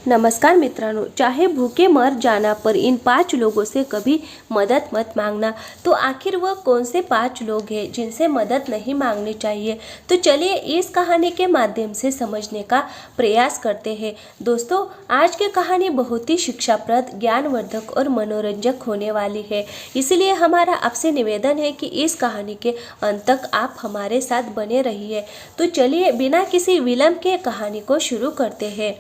नमस्कार मित्रांनो, चाहे भूखे मर जाना पर इन 5 लोगों से कभी मदद मत मांगना। तो आखिर वह कौन से 5 लोग हैं जिनसे मदद नहीं मांगनी चाहिए? तो चलिए इस कहानी के माध्यम से समझने का प्रयास करते हैं। दोस्तों, आज की कहानी बहुत ही शिक्षाप्रद, ज्ञानवर्धक और मनोरंजक होने वाली है। इसलिए हमारा आपसे निवेदन है कि इस कहानी के अंत तक आप हमारे साथ बने रहिए। तो चलिए बिना किसी विलंब के कहानी को शुरू करते हैं।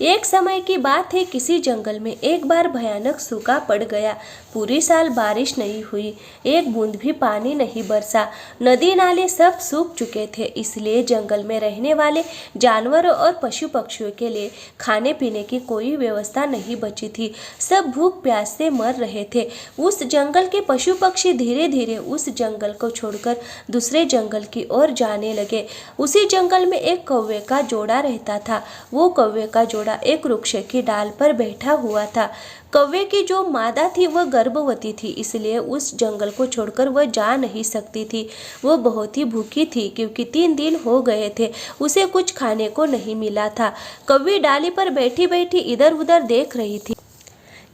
एक समय की बात है, किसी जंगल में एक बार भयानक सूखा पड़ गया। पूरी साल बारिश नहीं हुई, एक बूंद भी पानी नहीं बरसा। नदी नाले सब सूख चुके थे, इसलिए जंगल में रहने वाले जानवरों और पशु पक्षियों के लिए खाने पीने की कोई व्यवस्था नहीं बची थी। सब भूख प्यास से मर रहे थे। उस जंगल के पशु पक्षी धीरे धीरे उस जंगल को छोड़कर दूसरे जंगल की ओर जाने लगे। उसी जंगल में एक कौवे का जोड़ा रहता था। वो कौवे का जोड़ा एक वृक्ष की डाल पर बैठा हुआ था। कौवे की जो मादा थी वह गर्भवती थी, इसलिए उस जंगल को छोड़कर वह जा नहीं सकती थी। वो बहुत ही भूखी थी क्योंकि 3 दिन हो गए थे, उसे कुछ खाने को नहीं मिला था। कौवी डाली पर बैठी बैठी इधर उधर देख रही थी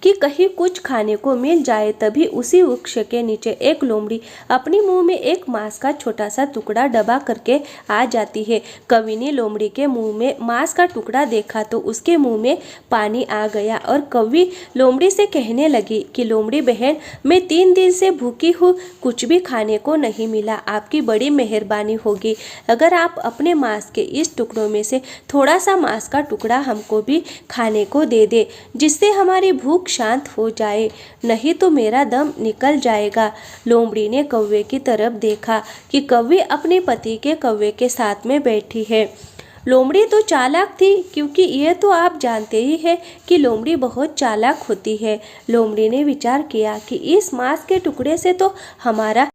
कि कहीं कुछ खाने को मिल जाए। तभी उसी वृक्ष के नीचे एक लोमड़ी अपने मुंह में एक मांस का छोटा सा टुकड़ा दबा करके आ जाती है। कवि ने लोमड़ी के मुंह में मांस का टुकड़ा देखा तो उसके मुंह में पानी आ गया और कवि लोमड़ी से कहने लगी कि लोमड़ी बहन, मैं 3 दिन से भूखी हूँ, कुछ भी खाने को नहीं मिला। आपकी बड़ी मेहरबानी होगी अगर आप अपने मांस के इस टुकड़ों में से थोड़ा सा मांस का टुकड़ा हमको भी खाने को दे दे, जिससे हमारी भूख शांत हो जाए, नहीं तो मेरा दम निकल जाएगा। लोमड़ी ने कौवे की तरफ देखा कि कौवी अपने पति के कौवे के साथ में बैठी है। लोमड़ी तो चालाक थी, क्योंकि यह तो आप जानते ही हैं कि लोमड़ी बहुत चालाक होती है। लोमड़ी ने विचार किया कि इस मांस के टुकड़े से तो हमारा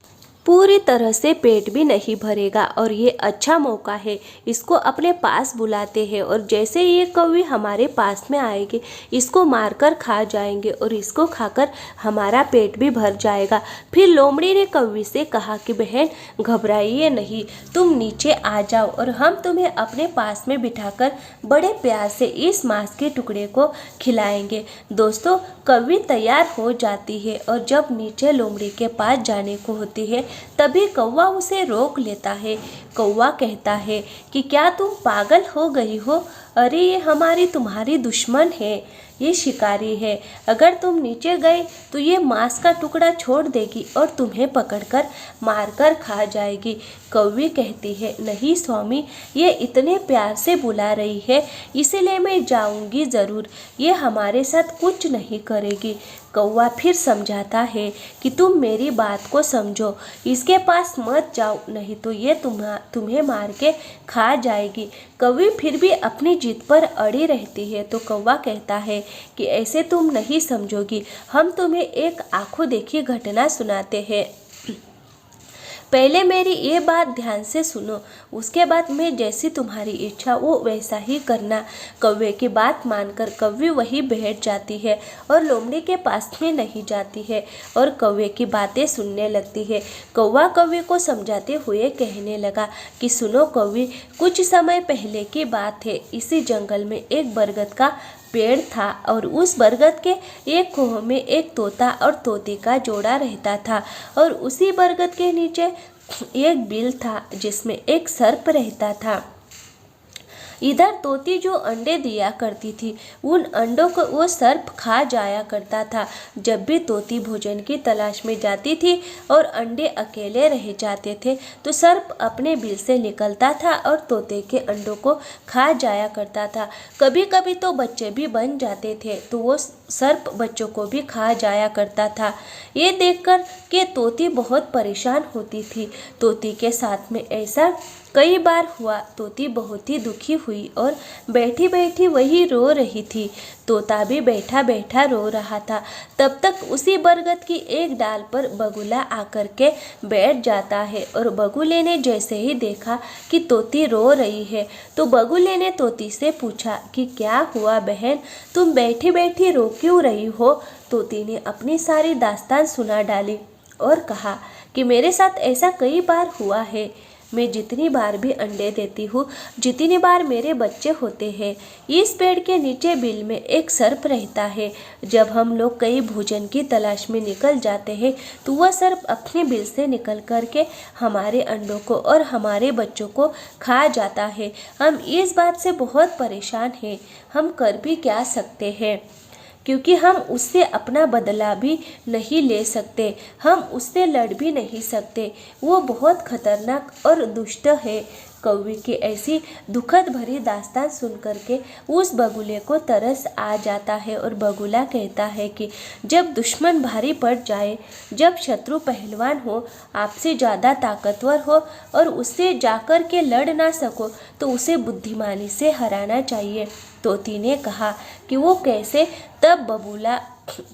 पूरी तरह से पेट भी नहीं भरेगा और ये अच्छा मौका है, इसको अपने पास बुलाते हैं और जैसे ये कौवी हमारे पास में आएगी, इसको मारकर खा जाएंगे और इसको खाकर हमारा पेट भी भर जाएगा। फिर लोमड़ी ने कौवी से कहा कि बहन, घबराइए नहीं, तुम नीचे आ जाओ और हम तुम्हें अपने पास में बिठाकर बड़े प्यार से इस मांस के टुकड़े को खिलाएंगे। दोस्तों, कौवी तैयार हो जाती है और जब नीचे लोमड़ी के पास जाने को होती है तभी कौवा उसे रोक लेता है। कौवा कहता है कि क्या तुम पागल हो गई हो? अरे ये हमारी तुम्हारी दुश्मन है, ये शिकारी है। अगर तुम नीचे गए तो ये मांस का टुकड़ा छोड़ देगी और तुम्हें पकड़कर मारकर खा जाएगी। कौवी कहती है, नहीं स्वामी, ये इतने प्यार से बुला रही है, इसलिए मैं जाऊंगी ज़रूर, ये हमारे साथ कुछ नहीं करेगी। कौवा फिर समझाता है कि तुम मेरी बात को समझो, इसके पास मत जाओ, नहीं तो ये तुम्हें मार के खा जाएगी। कौवी फिर भी अपनी जिद पर अड़ी रहती है तो कौवा कहता है कि ऐसे तुम नहीं समझोगी, हम तुम्हें एक आंखों देखी घटना सुनाते हैं। पहले मेरी ये बात ध्यान से सुनो, उसके बाद मैं जैसी तुम्हारी इच्छा वो वैसा ही करना। कौवे की बात मानकर कौवी वहीं बैठ जाती है और लोमड़ी के पास में नहीं जाती है और कौवे की बातें सुनने लगती है। कौवा कौवे को समझाते हुए कहने लगा कि सुनो कौवी, कुछ समय पहले की बात है, इसी जंगल में एक बरगद का पेड़ था और उस बरगद के एक कोह में एक तोता और तोती का जोड़ा रहता था और उसी बरगद के नीचे एक बिल था जिसमें एक सर्प रहता था। इधर तोती जो अंडे दिया करती थी, उन अंडों को वो सर्प खा जाया करता था। जब भी तोती भोजन की तलाश में जाती थी और अंडे अकेले रह जाते थे तो सर्प अपने बिल से निकलता था और तोते के अंडों को खा जाया करता था। कभी कभी तो बच्चे भी बन जाते थे तो वो सर्प बच्चों को भी खा जाया करता था। ये देखकर कि तोती बहुत परेशान होती थी। तोती के साथ में ऐसा कई बार हुआ। तोती बहुत ही दुखी हुई और बैठी बैठी वही रो रही थी। तोता भी बैठा बैठा रो रहा था। तब तक उसी बरगद की एक डाल पर बगुला आकर के बैठ जाता है और बगुले ने जैसे ही देखा कि तोती रो रही है तो बगुले ने तोती से पूछा कि क्या हुआ बहन, तुम बैठी बैठी रो क्यों रही हो? तोती ने अपनी सारी दास्तान सुना डाली और कहा कि मेरे साथ ऐसा कई बार हुआ है। मैं जितनी बार भी अंडे देती हूँ, जितनी बार मेरे बच्चे होते हैं। इस पेड़ के नीचे बिल में एक सर्प रहता है। जब हम लोग कई भोजन की तलाश में निकल जाते हैं तो वह सर्प अपने बिल से निकल करके हमारे अंडों को और हमारे बच्चों को खा जाता है। हम इस बात से बहुत परेशान हैं। हम कर भी क्या सकते हैं, क्योंकि हम उससे अपना बदला भी नहीं ले सकते, हम उससे लड़ भी नहीं सकते। वो बहुत खतरनाक और दुष्ट है। कौवे की ऐसी दुखद भरी दास्तान सुन करके उस बगुले को तरस आ जाता है और बगुला कहता है कि जब दुश्मन भारी पड़ जाए, जब शत्रु पहलवान हो, आपसे ज़्यादा ताकतवर हो और उससे जाकर के लड़ ना सको, तो उसे बुद्धिमानी से हराना चाहिए। तोती ने कहा कि वो कैसे। तब बगुला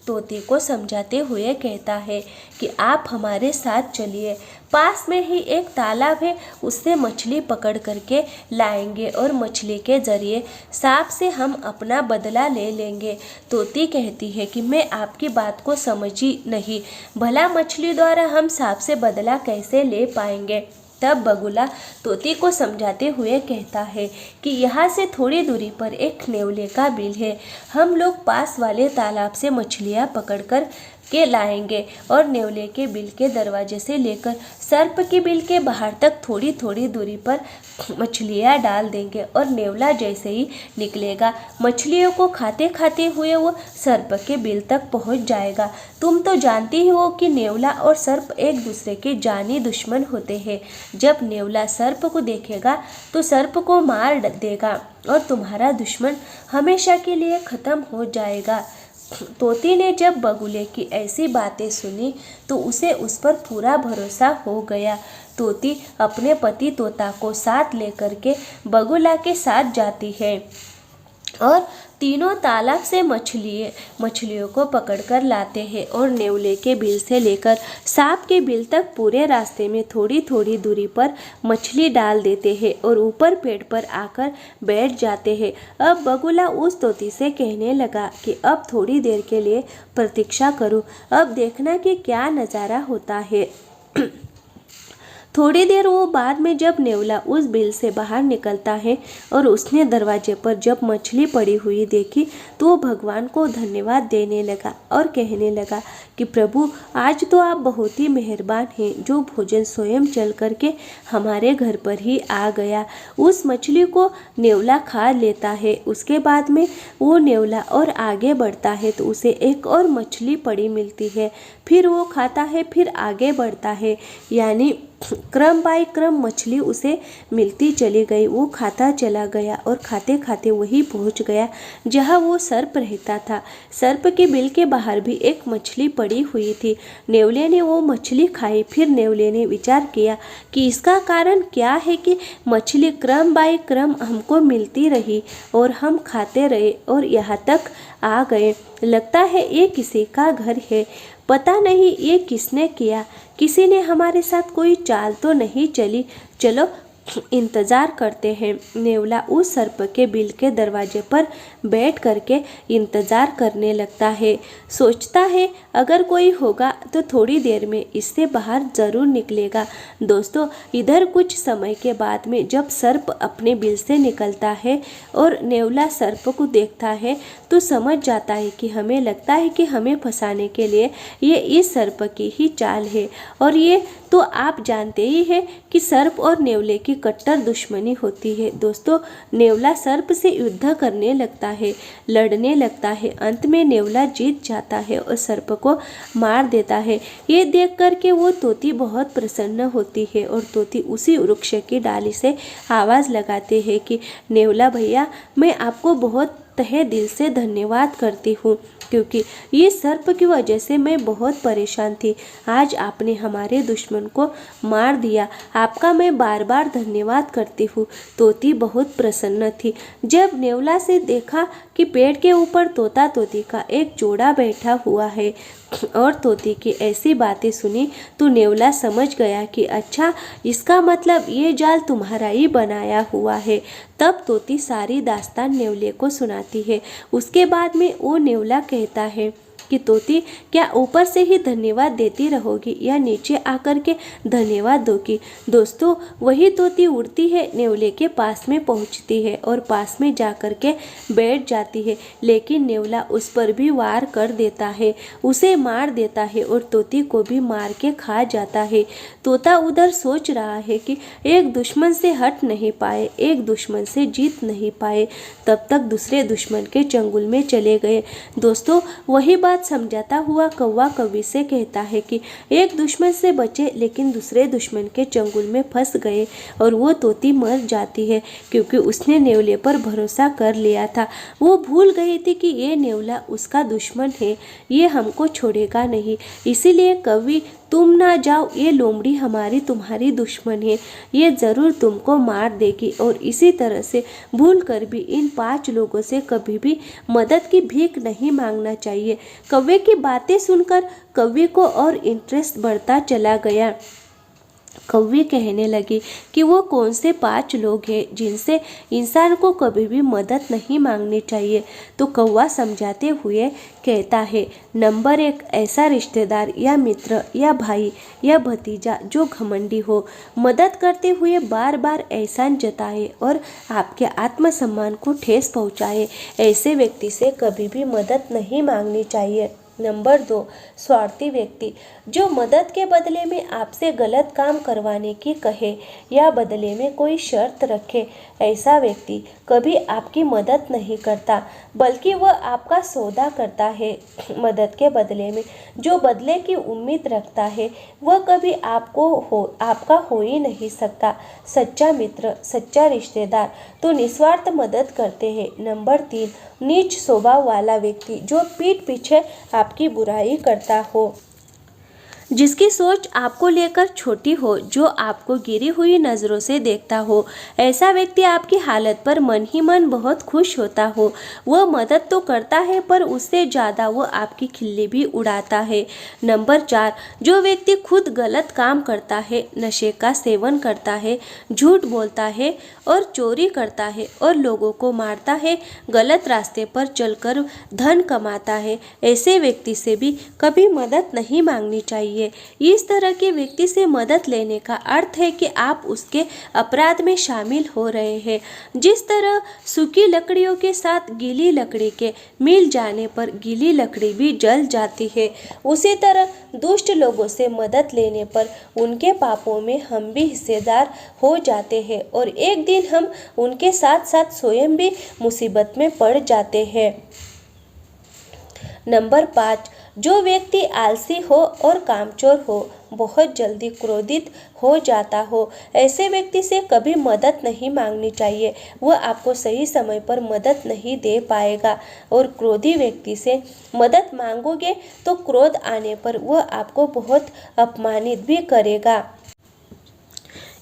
तोती को समझाते हुए कहता है कि आप हमारे साथ चलिए, पास में ही एक तालाब है, उससे मछली पकड़ करके लाएंगे और मछली के जरिए सांप से हम अपना बदला ले लेंगे। तोती कहती है कि मैं आपकी बात को समझी नहीं, भला मछली द्वारा हम सांप से बदला कैसे ले पाएंगे। तब बगुला तोती को समझाते हुए कहता है कि यहाँ से थोड़ी दूरी पर एक नेवले का बिल है, हम लोग पास वाले तालाब से मछलियाँ पकड़कर के लाएंगे और नेवले के बिल के दरवाजे से लेकर सर्प के बिल के बाहर तक थोड़ी थोड़ी दूरी पर मछलियाँ डाल देंगे और नेवला जैसे ही निकलेगा, मछलियों को खाते खाते हुए वो सर्प के बिल तक पहुंच जाएगा। तुम तो जानती ही हो कि नेवला और सर्प एक दूसरे के जानी दुश्मन होते हैं। जब नेवला सर्प को देखेगा तो सर्प को मार देगा और तुम्हारा दुश्मन हमेशा के लिए खत्म हो जाएगा। तोती ने जब बगुले की ऐसी बातें सुनी तो उसे उस पर पूरा भरोसा हो गया। तोती अपने पति तोता को साथ लेकर के बगुला के साथ जाती है और तीनों तालाब से मछलियों को पकड़कर लाते हैं और नेवले के बिल से लेकर सांप के बिल तक पूरे रास्ते में थोड़ी थोड़ी दूरी पर मछली डाल देते हैं और ऊपर पेड़ पर आकर बैठ जाते हैं। अब बगुला उस तोती से कहने लगा कि अब थोड़ी देर के लिए प्रतीक्षा करो, अब देखना कि क्या नज़ारा होता है। थोड़ी देर वो बाद में जब नेवला उस बिल से बाहर निकलता है और उसने दरवाजे पर जब मछली पड़ी हुई देखी तो वो भगवान को धन्यवाद देने लगा और कहने लगा कि प्रभु, आज तो आप बहुत ही मेहरबान हैं, जो भोजन स्वयं चल करके हमारे घर पर ही आ गया। उस मछली को नेवला खा लेता है। उसके बाद में वो नेवला और आगे बढ़ता है तो उसे एक और मछली पड़ी मिलती है, फिर वो खाता है, फिर आगे बढ़ता है, यानी क्रम बाय क्रम मछली उसे मिलती चली गई। वो खाता चला गया और खाते खाते वही पहुंच गया जहां वो सर्प रहता था। सर्प के बिल के बाहर भी एक मछली पड़ी हुई थी। नेवले ने वो मछली खाई। फिर नेवले ने विचार किया कि इसका कारण क्या है कि मछली क्रम बाय क्रम हमको मिलती रही और हम खाते रहे और यहाँ तक आ गए। लगता है ये किसी का घर है, पता नहीं ये किसने किया, किसी ने हमारे साथ कोई चाल तो नहीं चली। चलो इंतज़ार करते हैं। नेवला उस सर्प के बिल के दरवाजे पर बैठ करके इंतज़ार करने लगता है। सोचता है अगर कोई होगा तो थोड़ी देर में इससे बाहर ज़रूर निकलेगा। दोस्तों, इधर कुछ समय के बाद में जब सर्प अपने बिल से निकलता है और नेवला सर्प को देखता है तो समझ जाता है कि हमें लगता है कि हमें फंसाने के लिए ये इस सर्प की ही चाल है। और ये तो आप जानते ही हैं कि सर्प और नेवले की कट्टर दुश्मनी होती है। दोस्तों, नेवला सर्प से युद्ध करने लगता है, लड़ने लगता है। अंत में नेवला जीत जाता है और सर्प को मार देता है। ये देख करके वो तोती बहुत प्रसन्न होती है और तोती उसी वृक्ष की डाली से आवाज़ लगाते हैं कि नेवला भैया, मैं आपको बहुत तहे दिल से धन्यवाद करती हूँ, क्योंकि ये सर्प की वजह से मैं बहुत परेशान थी। आज आपने हमारे दुश्मन को मार दिया, आपका मैं बार बार धन्यवाद करती हूँ। तोती बहुत प्रसन्न थी। जब नेवला से देखा कि पेड़ के ऊपर तोता तोती का एक जोड़ा बैठा हुआ है और तोती की ऐसी बातें सुनी तो नेवला समझ गया कि अच्छा, इसका मतलब ये जाल तुम्हारा ही बनाया हुआ है। तब तोती सारी दास्तान नेवले को सुनाती है। उसके बाद में वो नेवला कहता है कि तोती क्या ऊपर से ही धन्यवाद देती रहोगी या नीचे आकर के धन्यवाद दोगी। दोस्तों, वही तोती उड़ती है, नेवले के पास में पहुंचती है और पास में जाकर के बैठ जाती है, लेकिन नेवला उस पर भी वार कर देता है, उसे मार देता है और तोती को भी मार के खा जाता है। तोता उधर सोच रहा है कि एक दुश्मन से हट नहीं पाए, एक दुश्मन से जीत नहीं पाए, तब तक दूसरे दुश्मन के चंगुल में चले गए। दोस्तों, वही बात समझाता हुआ कौवा कौवी से कहता है कि एक दुश्मन से बचे लेकिन दूसरे दुश्मन के चंगुल में फंस गए और वो तोती मर जाती है, क्योंकि उसने नेवले पर भरोसा कर लिया था। वो भूल गई थी कि ये नेवला उसका दुश्मन है, ये हमको छोड़ेगा नहीं। इसीलिए कवि, तुम ना जाओ, ये लोमड़ी हमारी तुम्हारी दुश्मन है, ये ज़रूर तुमको मार देगी। और इसी तरह से भूल कर भी इन 5 लोगों से कभी भी मदद की भीख नहीं मांगना चाहिए। कौवे की बातें सुनकर कवि को और इंटरेस्ट बढ़ता चला गया। कौवी कहने लगी कि वो कौन से 5 लोग हैं जिनसे इंसान को कभी भी मदद नहीं मांगनी चाहिए। तो कौवा समझाते हुए कहता है, नंबर 1, ऐसा रिश्तेदार या मित्र या भाई या भतीजा जो घमंडी हो, मदद करते हुए बार बार एहसान जताए और आपके आत्मसम्मान को ठेस पहुंचाए, ऐसे व्यक्ति से कभी भी मदद नहीं मांगनी चाहिए। नंबर 2, स्वार्थी व्यक्ति जो मदद के बदले में आपसे गलत काम करवाने की कहे या बदले में कोई शर्त रखे, ऐसा व्यक्ति कभी आपकी मदद नहीं करता, बल्कि वह आपका सौदा करता है। मदद के बदले में जो बदले की उम्मीद रखता है, वह कभी आपका हो ही नहीं सकता। सच्चा मित्र, सच्चा रिश्तेदार तो निस्वार्थ मदद करते हैं। नंबर 3, नीच स्वभाव वाला व्यक्ति जो पीठ पीछे आपकी बुराई करता हो, जिसकी सोच आपको लेकर छोटी हो, जो आपको गिरी हुई नज़रों से देखता हो, ऐसा व्यक्ति आपकी हालत पर मन ही मन बहुत खुश होता हो। वह मदद तो करता है पर उससे ज़्यादा वह आपकी खिल्ली भी उड़ाता है। नंबर 4, जो व्यक्ति खुद गलत काम करता है, नशे का सेवन करता है, झूठ बोलता है और चोरी करता है और लोगों को मारता है, गलत रास्ते पर चलकर धन कमाता है, ऐसे व्यक्ति से भी कभी मदद नहीं मांगनी चाहिए। इस तरह के व्यक्ति से मदद लेने का अर्थ है कि आप उसके अपराध में शामिल हो रहे हैं। जिस तरह सूखी लकड़ियों के साथ गीली लकड़ी के मिल जाने पर गीली लकड़ी भी जल जाती है, उसी तरह दुष्ट लोगों से मदद लेने पर उनके पापों में हम भी हिस्सेदार हो जाते हैं और एक दिन हम उनके साथ साथ स्वयं भी मुसीबत में पड़ जाते हैं। नंबर 5, जो व्यक्ति आलसी हो और कामचोर हो, बहुत जल्दी क्रोधित हो जाता हो, ऐसे व्यक्ति से कभी मदद नहीं मांगनी चाहिए। वह आपको सही समय पर मदद नहीं दे पाएगा और क्रोधी व्यक्ति से मदद मांगोगे तो क्रोध आने पर वह आपको बहुत अपमानित भी करेगा।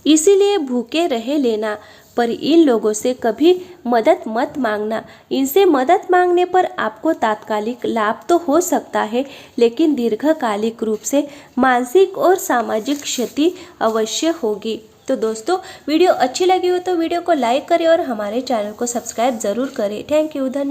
इसीलिए भूखे रह लेना, पर इन लोगों से कभी मदद मत मांगना। इनसे मदद मांगने पर आपको तात्कालिक लाभ तो हो सकता है, लेकिन दीर्घकालिक रूप से मानसिक और सामाजिक क्षति अवश्य होगी। तो दोस्तों, वीडियो अच्छी लगी हो तो वीडियो को लाइक करें और हमारे चैनल को सब्सक्राइब ज़रूर करें। थैंक यू, धन्यवाद।